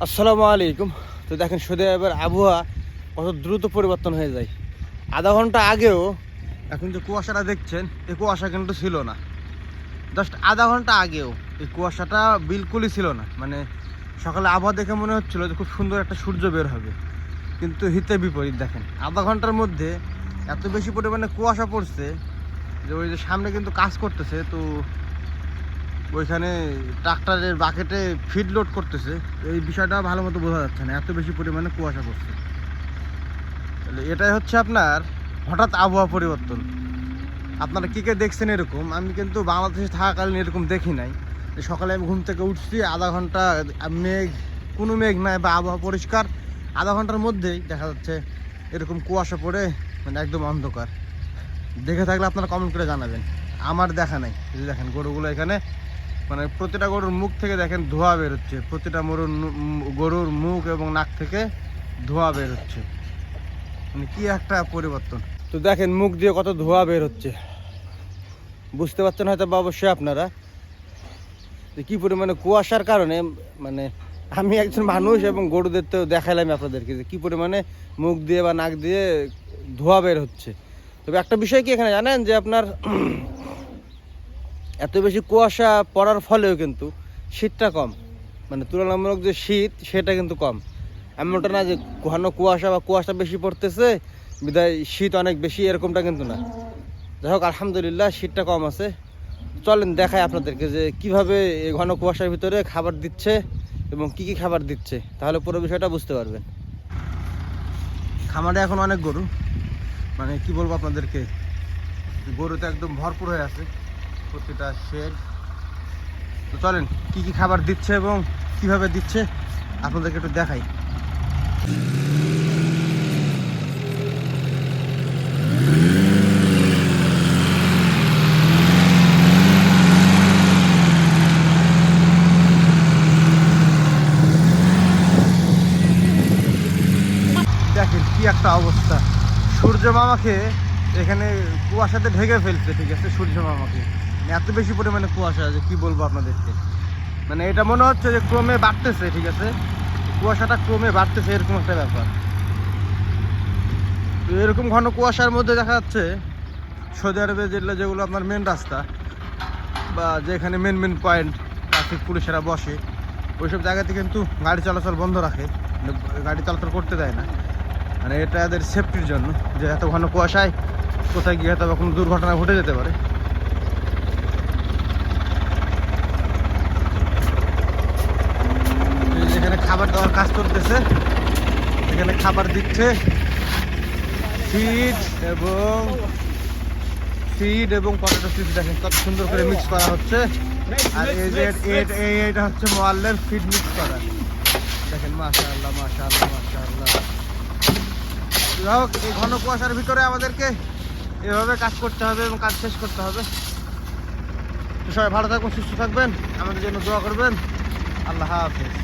আসসালামু আলাইকুম। তো দেখেন সৌদি আরবের আবহাওয়া কত দ্রুত পরিবর্তন হয়ে যায়। আধা ঘন্টা আগেও এখন যে কুয়াশাটা দেখছেন এই কুয়াশা কিন্তু ছিল না। জাস্ট আধা ঘন্টা আগেও এই কুয়াশাটা বিলকুলই ছিল না। মানে সকালে আবহাওয়া দেখে মনে হচ্ছিল যে খুব সুন্দর একটা সূর্য বের হবে, কিন্তু হিতে বিপরীত। দেখেন আধা ঘন্টার মধ্যে এত বেশি পরিমাণে কুয়াশা পড়ছে যে ওই যে সামনে কিন্তু কাজ করতেছে, তো ওইখানে ট্রাক্টরের বাকেটে ফিড লোড করতেছে, এই বিষয়টা ভালো মতো বোঝা যাচ্ছে না, এত বেশি পরিমাণে কুয়াশা পড়ছে। তাহলে এটাই হচ্ছে আপনার হঠাৎ আবহাওয়া পরিবর্তন। আপনারা কে কে দেখছেন এরকম? আমি কিন্তু বাংলাদেশে থাকাকালীন এরকম দেখি নাই। সকালে আমি ঘুম থেকে উঠছি, আধা ঘন্টা মেঘ, কোনো মেঘ নাই বা আবহাওয়া পরিষ্কার, আধা ঘন্টার মধ্যেই দেখা যাচ্ছে এরকম কুয়াশা পড়ে মানে একদম অন্ধকার। দেখে থাকলে আপনারা কমেন্ট করে জানাবেন। আমার দেখা নাই। এই যে দেখেন গরুগুলো এখানে, মানে প্রতিটা গরুর মুখ থেকে দেখেন ধোঁয়া বের হচ্ছে, প্রতিটা গরুর মুখ এবং নাক থেকে ধোঁয়া বের হচ্ছে। মানে কি একটা পরিবর্তন। তো দেখেন মুখ দিয়ে কত ধোঁয়া বের হচ্ছে, বুঝতে পারছেন হয়তো বা অবশ্যই আপনারা যে কী পরিমাণে কুয়াশার কারণে। মানে আমি একজন মানুষ এবং গরুদের তো দেখাইলাম আপনাদেরকে যে কী পরিমাণে মুখ দিয়ে বা নাক দিয়ে ধোঁয়া বের হচ্ছে। তবে একটা বিষয় কি এখানে জানেন, যে আপনার এত বেশি কুয়াশা পড়ার ফলেও কিন্তু শীতটা কম। মানে তুলনামূলক যে শীত সেটা কিন্তু কম। এমনটা না যে ঘন কুয়াশা বা কুয়াশা বেশি পড়তেছে বিদায় শীত অনেক বেশি, এরকমটা কিন্তু না। যাই হোক আলহামদুলিল্লাহ শীতটা কম আছে। চলেন দেখাই আপনাদেরকে যে কিভাবে এই ঘন কুয়াশার ভিতরে খাবার দিচ্ছে এবং কি কি খাবার দিচ্ছে, তাহলে পুরো বিষয়টা বুঝতে পারবেন। খামারে এখন অনেক গরু, মানে কি বলবো আপনাদেরকে, গরুতে একদম ভরপুর হয়ে আছে প্রতিটা শেড। তো চলেন কি কি খাবার দিচ্ছে এবং কিভাবে দিচ্ছে আপনাদেরকে একটু দেখাই। দেখেন কি একটা অবস্থা, সূর্য মামাকে এখানে কুয়াশাতে ঢেকে ফেলছে। ঠিক আছে, সূর্য মামাকে এত বেশি পরিমাণে কুয়াশা যে কি বলবো আপনাদেরকে। মানে এটা মনে হচ্ছে যে ক্রমে বাড়তেছে। ঠিক আছে, কুয়াশাটা ক্রমে বাড়তেছে, এরকম একটা ব্যাপার। তো এরকম ঘন কুয়াশার মধ্যে দেখা যাচ্ছে সৌদি আরবে যেগুলো আপনার মেন রাস্তা বা যেখানে মেন মেন পয়েন্ট ট্রাফিক পুলিশেরা বসে, ওইসব জায়গাতে কিন্তু গাড়ি চলাচল বন্ধ রাখে, গাড়ি চলাচল করতে দেয় না। মানে এটা এদের সেফটির জন্য, যে এত ঘন কুয়াশায় কোথায় গিয়ে হয়তো কোনো দুর্ঘটনা ঘটে যেতে পারে। যেখানে খাবার দেওয়ার কাজ করতেছে, এখানে খাবার দিচ্ছে ফিড এবং পটেটো চিপস। দেখেন কত সুন্দর করে মিক্স করা হচ্ছে। আর এই যে এইটা হচ্ছে মোয়াল্লের ফিড মিক্স করা। দেখেন মাশাআল্লাহ মাশাআল্লাহ মাশাআল্লাহ। যাই হোক এই ঘন কুয়াশার ভিতরে আমাদেরকে এভাবে কাজ করতে হবে এবং কাজ শেষ করতে হবে। তো সবাই ভালো থাকবেন, সুস্থ থাকবেন, আমাদের জন্য দোয়া করবেন। আল্লাহ হাফেজ।